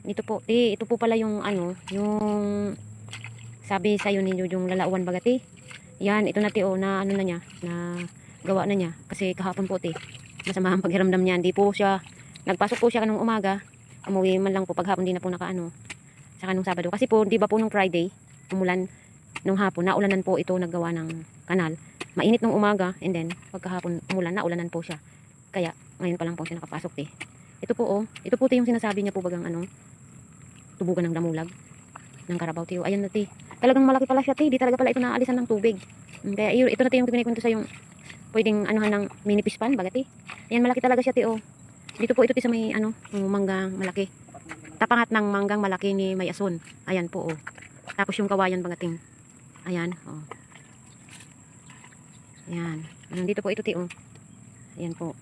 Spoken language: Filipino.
Ito po, ito po pala yung ano, yung sabi sa iyo ninyo yung lalauan bagati. Yan, ito na ti na ano na niya, na gawa na niya. Kasi kahapon po masama ang paghiramdam niya. Hindi po siya, nagpasok po siya kanong umaga. Umuwi man lang po paghapon, di na po nakaano. Saka nung Sabado. Kasi po, di ba po nung Friday, umulan nung hapon, naulanan po ito naggawa ng kanal. Mainit nung umaga, and then pagkahapon umulan, naulanan po siya. Kaya ngayon pa lang po siya nakapasok Ito po ito po yung sinasabi niya po bagang ano, tubugan ng damulag ng Carabao tiyo. Ayan na talagang malaki pala siya di talaga pala ito naalisan ng tubig. Kaya ito na yung kinikwento sa yung pwedeng anuhan ng mini pispan bagati. Ayan, malaki talaga siya dito po ito sa may ano, manggang malaki. Tapangat ng manggang malaki ni May Ason. Ayan po Tapos yung kawayan bagating. Ayan Ayan. Dito po ito Ayan po.